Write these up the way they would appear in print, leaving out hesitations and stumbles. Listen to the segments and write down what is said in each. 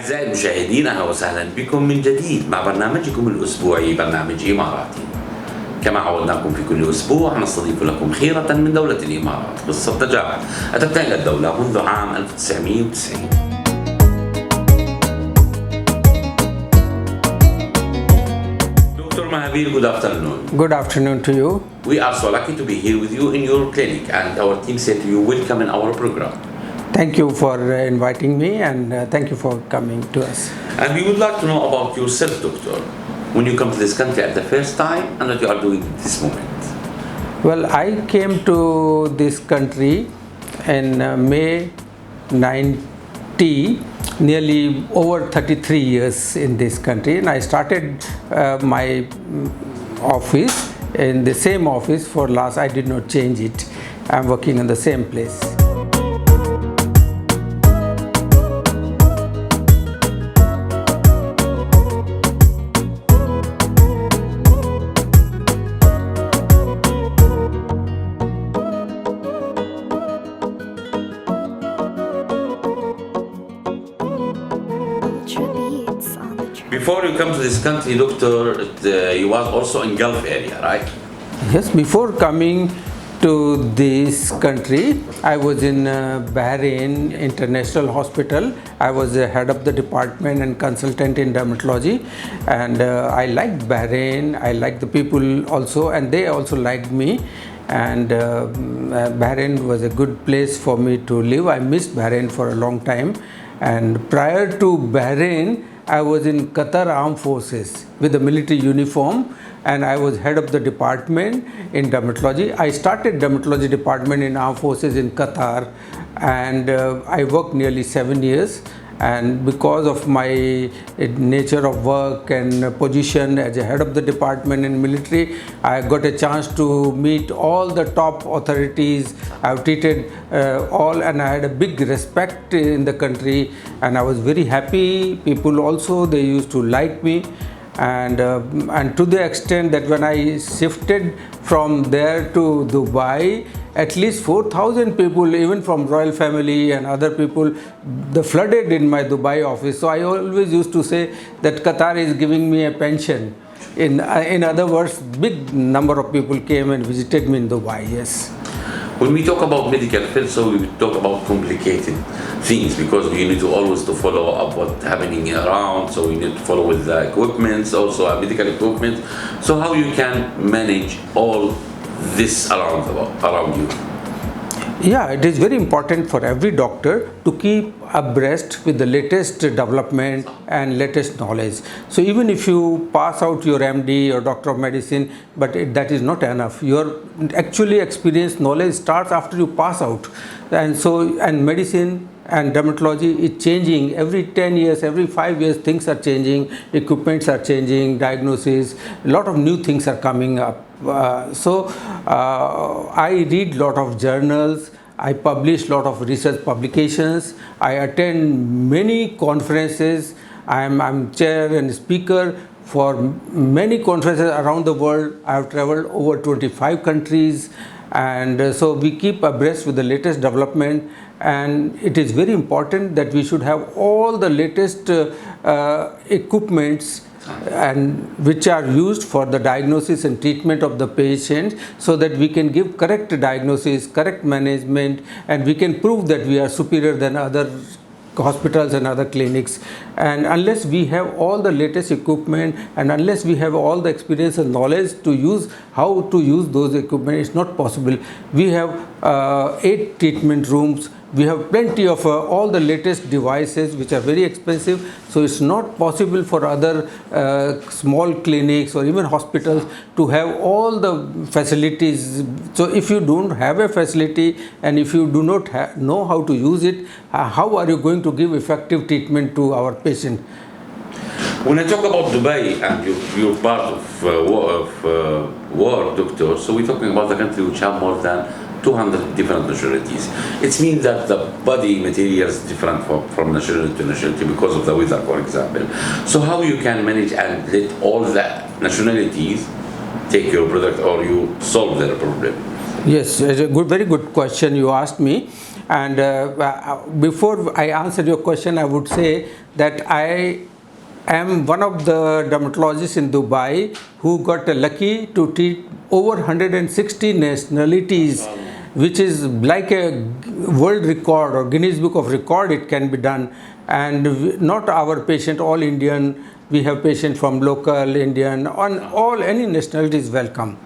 أعزائي المشاهدين، أهلا وسهلا بكم من جديد مع برنامجكم الأسبوعي برنامج إماراتي. كما عودناكم في كل أسبوع نستضيف لكم خيرة من دولة الإمارات قصة نجاح أتت إلى الدولة منذ عام 1990. Dr. Mahaveer, good afternoon. Good afternoon to you. We are so lucky to be here with you in your clinic, and our team said to you, welcome in our program. Thank you for inviting me, and thank you for coming to us. And we would like to know about yourself, doctor. When you come to this country at the first time and what you are doing at this moment. Well, I came to this country in May 90, nearly over 33 years in this country, and I started my office in the same office for last. I did not change it. I'm working in the same place. Before you come to this country, doctor, you was also in Gulf area, right? Yes, before coming to this country, I was in Bahrain International Hospital. I was the head of the department and consultant in dermatology, and I liked Bahrain. I liked the people also, and they also liked me. And Bahrain was a good place for me to live. I missed Bahrain for a long time. And prior to Bahrain, I was in Qatar Armed Forces with the military uniform, and I was head of the department in dermatology. I started dermatology department in Armed Forces in Qatar, and I worked nearly 7 years. And because of my nature of work and position as a head of the department in military, I got a chance to meet all the top authorities. I've treated all, and I had a big respect in the country, and I was very happy. People also, they used to like me, and to the extent that when I shifted from there to Dubai, at least 4,000 people, even from royal family and other people, they flooded in my Dubai office. So I always used to say that Qatar is giving me a pension. In other words, big number of people came and visited me in Dubai. Yes. When we talk about medical field, so we talk about complicated things because we need to always to follow up what's happening around. So we need to follow with the equipment, also medical equipment. So how you can manage all this around you? Yeah, it is very important for every doctor to keep abreast with the latest development and latest knowledge. So even if you pass out your MD or Doctor of Medicine, but that is not enough. Your actually experienced knowledge starts after you pass out. And medicine and dermatology is changing every 10 years, every 5 years. Things are changing, equipments are changing, diagnosis, a lot of new things are coming up. I read a lot of journals, I publish a lot of research publications, I attend many conferences. I'm chair and speaker for many conferences around the world. I have traveled over 25 countries, and so we keep abreast with the latest development. And it is very important that we should have all the latest equipments and which are used for the diagnosis and treatment of the patient, so that we can give correct diagnosis, correct management, and we can prove that we are superior than other hospitals and other clinics. And unless we have all the latest equipment, and unless we have all the experience and knowledge to use how to use those equipment, it's not possible. We have 8 treatment rooms. We have plenty of all the latest devices which are very expensive, so it's not possible for other small clinics or even hospitals to have all the facilities. So if you don't have a facility and if you do not know how to use it, how are you going to give effective treatment to our patient? When I talk about Dubai and you're part of work, doctor, so we're talking about the country which have more than 200 different nationalities. It means that the body material is different from nationality to nationality because of the weather, for example. So how you can manage and let all the nationalities take your product or you solve their problem? Yes, it's a very good question you asked me. And before I answer your question, I would say that I am one of the dermatologists in Dubai who got lucky to treat over 160 nationalities, which is like a world record or Guinness Book of Record. It can be done, and not our patient, all Indian. We have patients from local Indian, on all any nationality is welcome.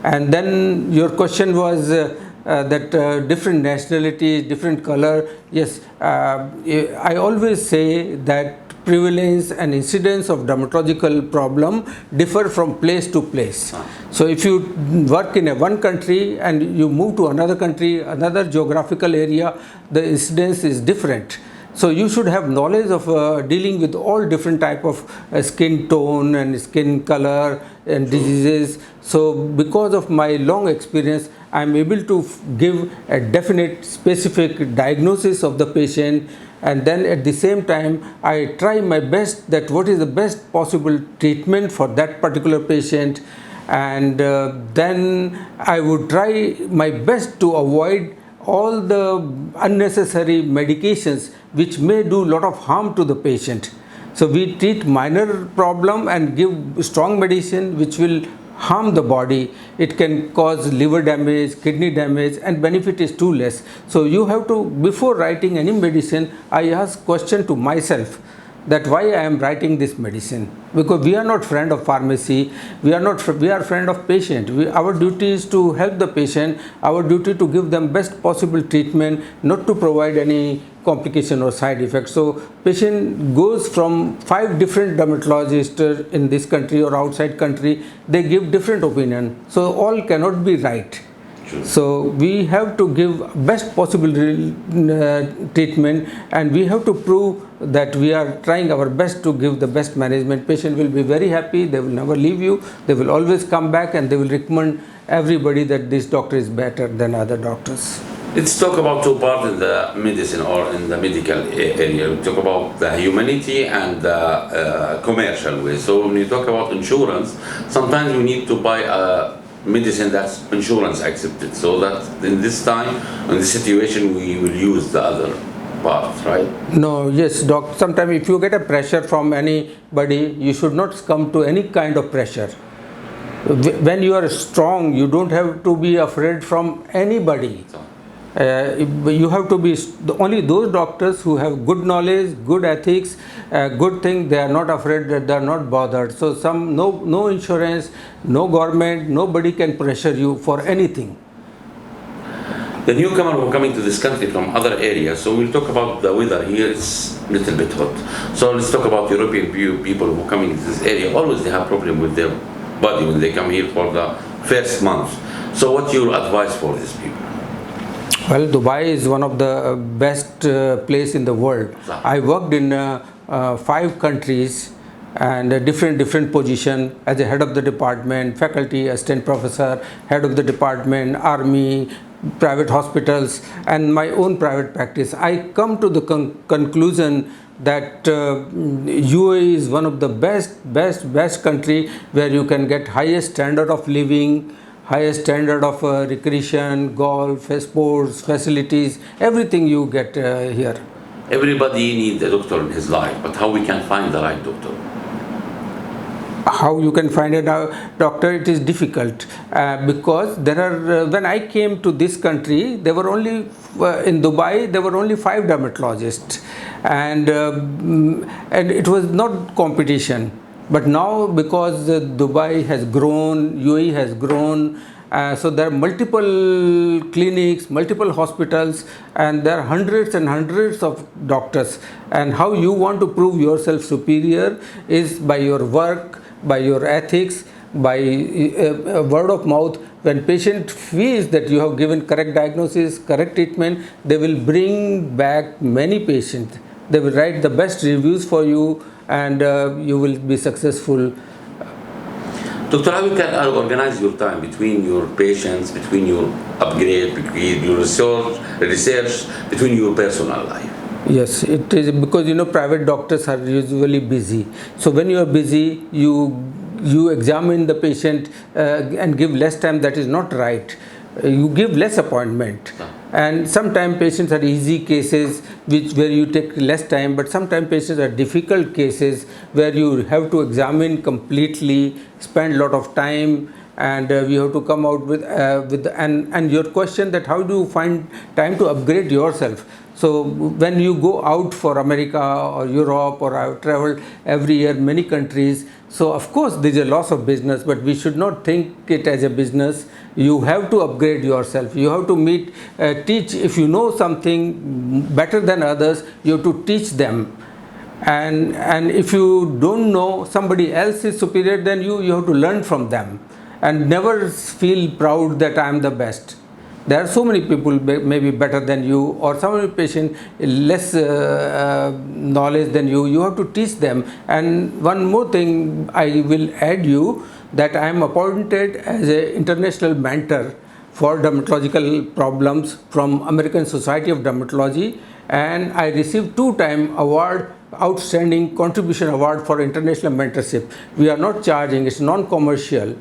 And then your question was that different nationalities, different color. Yes, I always say that prevalence and incidence of dermatological problem differ from place to place. So if you work in one country and you move to another country, another geographical area, the incidence is different. So you should have knowledge of dealing with all different type of skin tone and skin color and diseases. So because of my long experience, I am able to give a definite specific diagnosis of the patient, and then at the same time I try my best that what is the best possible treatment for that particular patient, and then I would try my best to avoid all the unnecessary medications which may do a lot of harm to the patient. So we treat minor problem and give strong medicine which will harm the body. It can cause liver damage, kidney damage, and benefit is too less. So you have to, before writing any medicine, I ask question to myself that why I am writing this medicine, because we are not friend of pharmacy, we are friend of patient. Our duty is to help the patient, our duty to give them best possible treatment, not to provide any complication or side effects. So patient goes from 5 different dermatologists in this country or outside country, they give different opinion, so all cannot be right. So we have to give best possible treatment, and we have to prove that we are trying our best to give the best management. Patient will be very happy, they will never leave you, they will always come back, and they will recommend everybody that this doctor is better than other doctors. Let's talk about 2 parts in the medicine or in the medical area. We talk about the humanity and the commercial way. So when you talk about insurance, sometimes we need to buy a medicine that's insurance accepted, so that in this time, in this situation, we will use the other part, right? No, yes, doc. Sometimes if you get a pressure from anybody, you should not succumb to any kind of pressure. When you are strong, you don't have to be afraid from anybody. You have to be only those doctors who have good knowledge, good ethics, good thing. They are not afraid, that they are not bothered. So no insurance, no government, nobody can pressure you for anything. The newcomer who are coming to this country from other areas, so we'll talk about the weather here. It's a little bit hot. So let's talk about European people who are coming to this area. Always they have problem with their body when they come here for the first month. So what's your advice for these people? Well, Dubai is one of the best place in the world. I worked in 5 countries and different position as a head of the department, faculty, assistant professor, head of the department, army, private hospitals, and my own private practice. I come to the conclusion that UAE is one of the best country where you can get highest standard of living, highest standard of recreation, golf, sports, facilities, everything you get here. Everybody needs a doctor in his life, but how we can find the right doctor? How you can find a doctor? It is difficult because there are. When I came to this country, there were only in Dubai there were only 5 dermatologists, and it was not competition. But now, because Dubai has grown, UAE has grown, so there are multiple clinics, multiple hospitals, and there are hundreds and hundreds of doctors. And how you want to prove yourself superior is by your work, by your ethics, by word of mouth. When patient feels that you have given correct diagnosis, correct treatment, they will bring back many patients. They will write the best reviews for you, and you will be successful. Doctor, how you can organize your time between your patients, between your upgrade, between your research, between your personal life? Yes, it is because private doctors are usually busy. So when you are busy, you examine the patient and give less time. That is not right. You give less appointment. And sometimes patients are easy cases where you take less time, but sometimes patients are difficult cases where you have to examine completely, spend a lot of time, and we have to come out with and your question that how do you find time to upgrade yourself. So when you go out for America or Europe, or I've traveled every year many countries, so of course there is a loss of business, but we should not think it as a business. You have to upgrade yourself. You have to teach. If you know something better than others, you have to teach them. And if you don't know, somebody else is superior than you, you have to learn from them. And never feel proud that I am the best. There are so many people maybe better than you, or so many patients less knowledge than you. You have to teach them. And one more thing I will add you, that I am appointed as an international mentor for dermatological problems from American Society of Dermatology, and I received 2-time award, outstanding contribution award for international mentorship. We are not charging, it's non-commercial.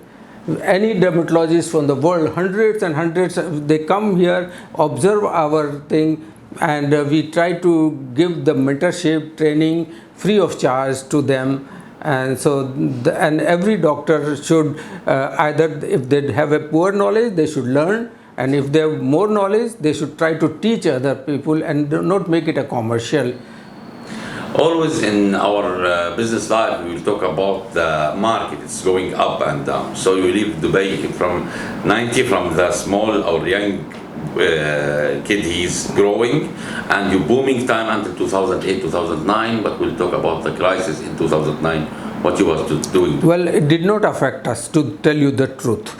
Any dermatologists from the world, hundreds and hundreds, they come here, observe our thing, and we try to give the mentorship training free of charge to them. And so and every doctor should either, if they have a poor knowledge, they should learn, and if they have more knowledge, they should try to teach other people and do not make it a commercial. Always in our business life, we will talk about the market. It's going up and down. So you leave Dubai from 90, from the small or young kid he's growing, and you booming time until 2008, 2009. But we'll talk about the crisis in 2009, what you was doing. Well, it did not affect us, to tell you the truth.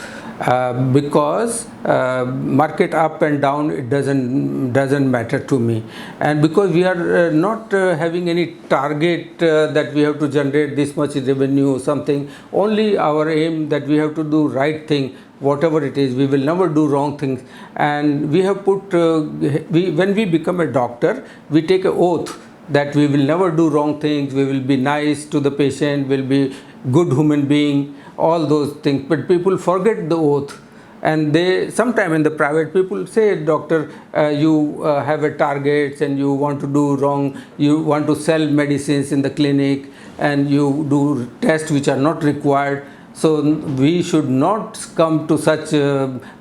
Because market up and down, it doesn't matter to me, and because we are not having any target that we have to generate this much revenue or something. Only our aim that we have to do right thing, whatever it is. We will never do wrong things, and we have put when we become a doctor, we take an oath that we will never do wrong things. We will be nice to the patient, will be good human being, all those things. But people forget the oath, and they sometime in the private, people say, doctor, you have a targets and you want to do wrong, you want to sell medicines in the clinic, and you do tests which are not required. So we should not come to such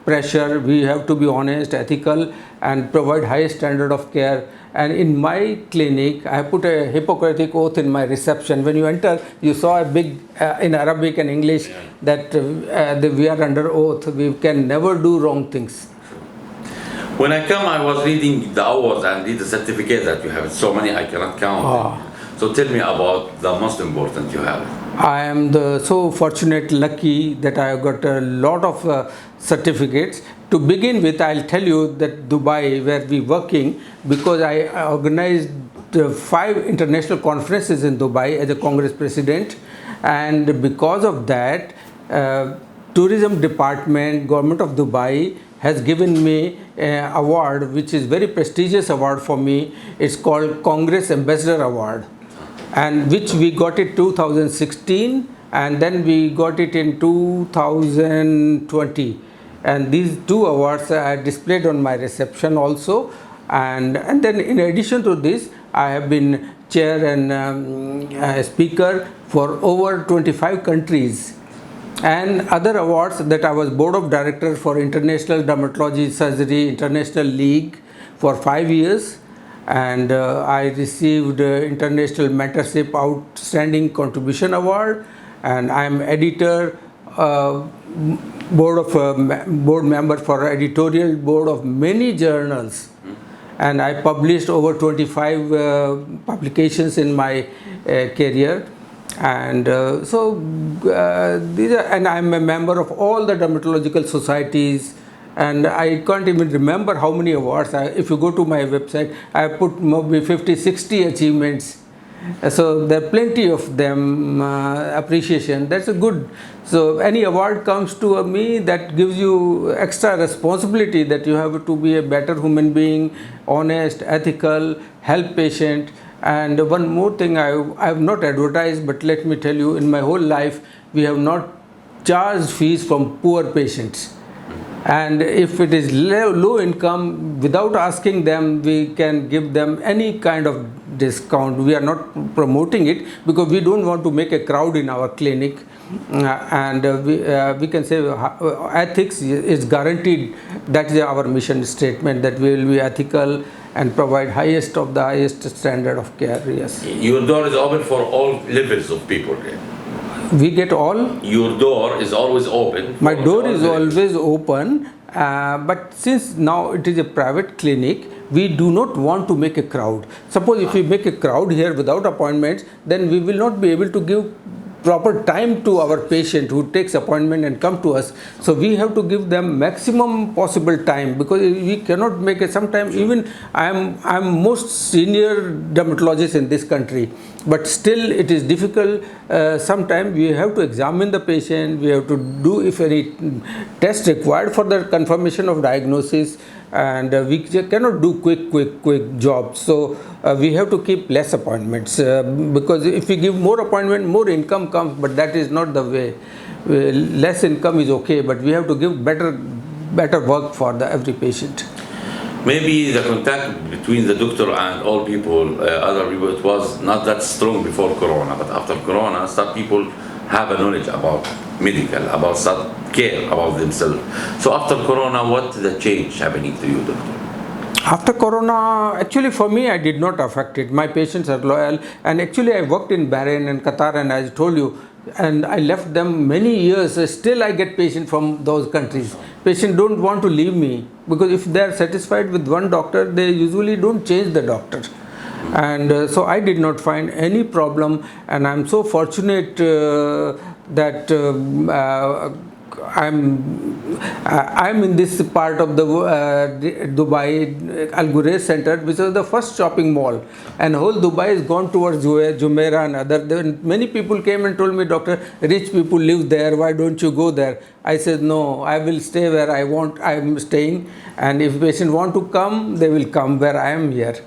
pressure. We have to be honest, ethical, and provide high standard of care. And in my clinic, I put a Hippocratic oath in my reception. When you enter, you saw a big, in Arabic and English, that we are under oath. We can never do wrong things. When I come, I was reading the awards and read the certificate that you have. So many, I cannot count. So tell me about the most important you have. I am so fortunate, lucky that I have got a lot of certificates. To begin with, I'll tell you that Dubai, where we working, because I organized 5 international conferences in Dubai as a Congress president, and because of that, tourism department, government of Dubai has given me an award, which is very prestigious award for me. It's called Congress Ambassador Award, and which we got it 2016, and then we got it in 2020. And these 2 awards are displayed on my reception also. And then in addition to this, I have been chair and speaker for over 25 countries. And other awards, that I was board of director for International Dermatology Surgery International League for 5 years. And I received International Mentorship Outstanding Contribution Award, and I am editor, board member for editorial board of many journals, and I published over 25 publications in my career. And these are, and I am a member of all the dermatological societies. And I can't even remember how many awards. If you go to my website, I put maybe 50-60 achievements. So there are plenty of them, appreciation. That's a good. So any award comes to me, that gives you extra responsibility, that you have to be a better human being, honest, ethical, help patient. And one more thing, I have not advertised, but let me tell you, in my whole life, we have not charged fees from poor patients. And if it is low income, without asking them, we can give them any kind of discount. We are not promoting it because we don't want to make a crowd in our clinic. And we can say ethics is guaranteed. That is our mission statement, that we will be ethical and provide highest of the highest standard of care. Yes. Your door is open for all levels of people here. We get all. Your door is always open. My door is always open, but since now it is a private clinic, we do not want to make a crowd. Suppose if we make a crowd here without appointments, then we will not be able to give proper time to our patient who takes appointment and come to us. So we have to give them maximum possible time, because we cannot make it. Sometimes even I'm most senior dermatologist in this country, but still it is difficult. Sometimes we have to examine the patient, we have to do if any test required for the confirmation of diagnosis, and we cannot do quick jobs. So we have to keep less appointments, because if we give more appointment, more income comes, but that is not the way. Less income is okay, but we have to give better work for every patient. Maybe the contact between the doctor and all people, other people, it was not that strong before Corona, but after Corona, some people have a knowledge about medical, about some care about themselves. So after Corona, what the change happening to you, doctor? After Corona, actually for me, I did not affect it. My patients are loyal, and actually I worked in Bahrain and Qatar, and as I told you, and I left them many years. Still I get patients from those countries. Patients don't want to leave me, because if they are satisfied with one doctor, they usually don't change the doctor. And so I did not find any problem, and I'm so fortunate that I'm in this part of the Dubai Al Ghurair Center, which is the first shopping mall, and whole Dubai is gone towards Jumeirah and other. Many people came and told me, doctor, rich people live there, why don't you go there? I said, no, I will stay where I want. I am staying, and if patients want to come, they will come where I am here.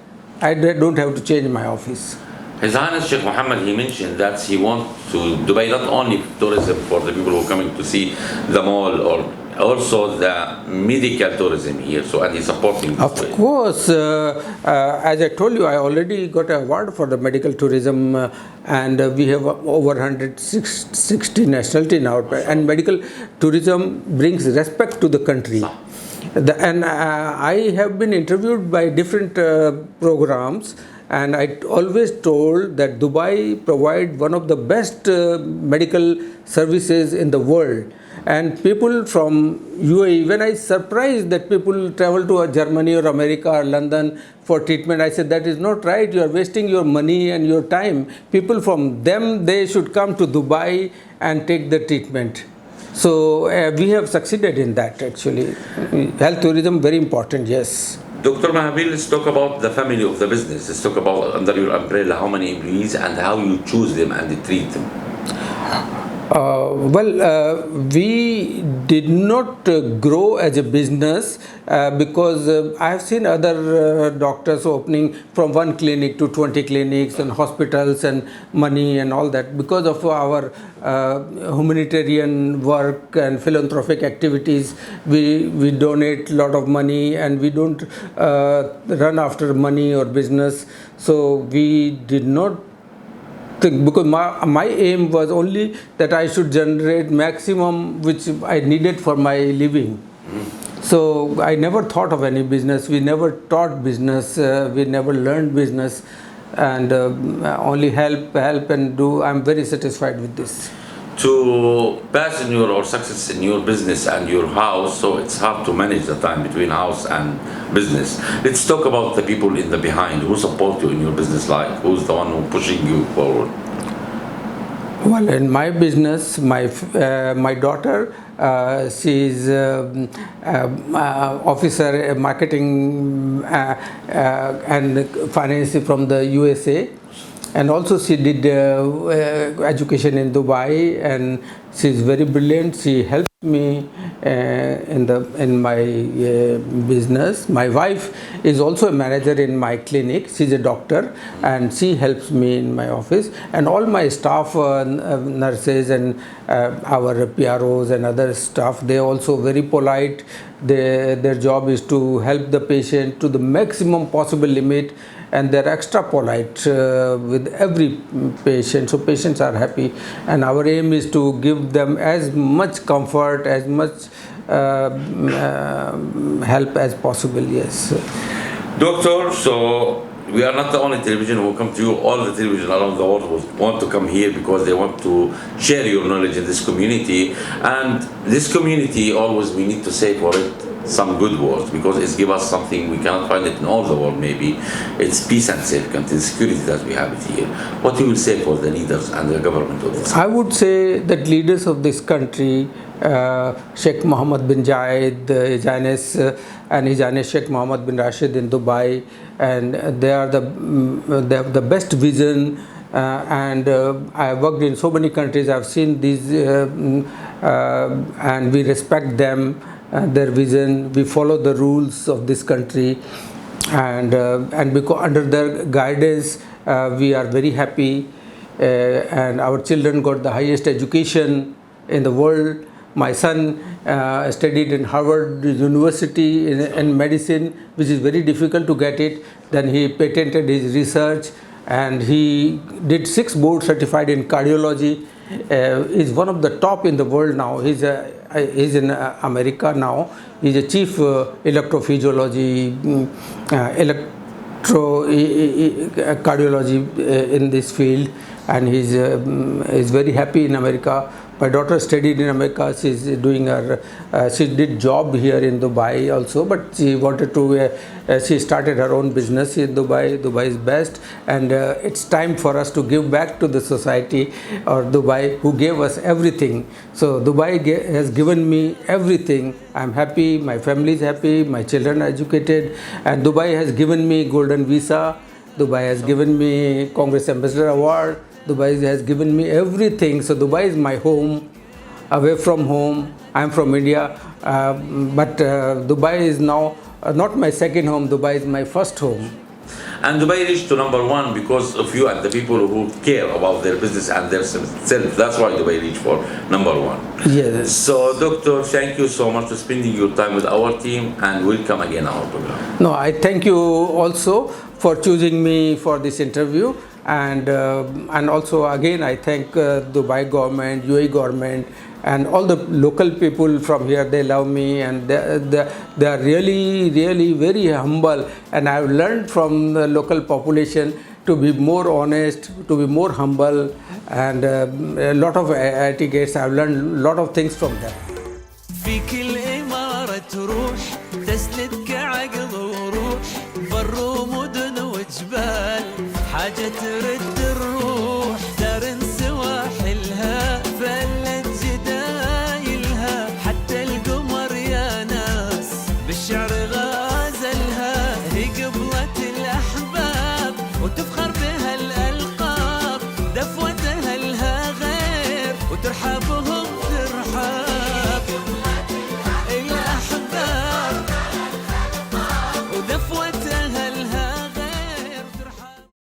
I don't have to change my office. His Highness Sheikh Mohammed, he mentioned that he wants to Dubai not only tourism for the people who are coming to see the mall, or also the medical tourism here. So, and he's supporting this. Of course, as I told you, I already got an award for the medical tourism, and we have over 160 nationality now. And medical tourism brings respect to the country. And I have been interviewed by different programs, and I always told that Dubai provides one of the best medical services in the world. And people from UAE, when I surprised that people travel to Germany or America or London for treatment, I said that is not right. You are wasting your money and your time. People from them, they should come to Dubai and take the treatment. So we have succeeded in that actually. Health tourism, very important, yes. Dr. Mahaveer, let's talk about the family of the business. Let's talk about under your umbrella, how many employees and how you choose them and treat them. We did not grow as a business because I have seen other doctors opening from one clinic to 20 clinics and hospitals and money and all that. Because of our humanitarian work and philanthropic activities, we donate a lot of money, and we don't run after money or business. So we did not think, because my aim was only that I should generate maximum which I needed for my living. So I never thought of any business. We never taught business. We never learned business, and only help and do. I'm very satisfied with this. To pass in your or success in your business and your house, so it's hard to manage the time between house and business. Let's talk about the people in the behind who support you in your business life. Who's the one who pushing you forward? Well, in my business, my daughter, she is officer marketing and finance from the USA. And also she did education in Dubai, and she is very brilliant. She helped me in my business. My wife is also a manager in my clinic. She's a doctor and she helps me in my office, and all my staff, nurses and our PROs and other staff, they also very polite. Their job is to help the patient to the maximum possible limit, and they're extra polite with every patient, so patients are happy, and our aim is to give them as much comfort, as much help as possible. Yes, Doctor, so we are not the only television who come to you. All the television around the world want to come here because they want to share your knowledge in this community, and this community always we need to say for it some good words, because it's give us something we cannot find it in all the world. Maybe it's peace and safety and security that we have it here. What you will say for the leaders and the government of this? I would say that leaders of this country, Sheikh Mohammed bin Zayed, His Highness and His Highness Sheikh Mohammed bin Rashid in Dubai, and they have the best vision. And I have worked in so many countries. I've seen these, and we respect them. Their vision, we follow the rules of this country, and because under their guidance we are very happy, and our children got the highest education in the world. My son studied in Harvard University in medicine, which is very difficult to get it. Then he patented his research, and he did 6 board certified in cardiology. Is one of the top in the world now. He's in America now. He's a chief electrophysiology, cardiology in this field, and he's very happy in America. My daughter studied in America. She's doing she did job here in Dubai also, but she wanted to. She started her own business in Dubai. Dubai is best, and it's time for us to give back to the society or Dubai, who gave us everything. So Dubai has given me everything. I'm happy. My family is happy. My children are educated, and Dubai has given me golden visa. Dubai has given me Congress Ambassador Award. Dubai has given me everything. So Dubai is my home, away from home. I'm from India, but Dubai is now not my second home. Dubai is my first home. And Dubai reached to number 1 because of you and the people who care about their business and their self. That's why Dubai reached for number 1. Yes. So, Doctor, thank you so much for spending your time with our team, and welcome again our program. No, I thank you also for choosing me for this interview, and also again I thank Dubai government, UAE government, and all the local people from here. They love me, and they are really very humble, and I have learned from the local population to be more honest, to be more humble, and a lot of etiquettes. I have learned a lot of things from them. في كل إمارة تروح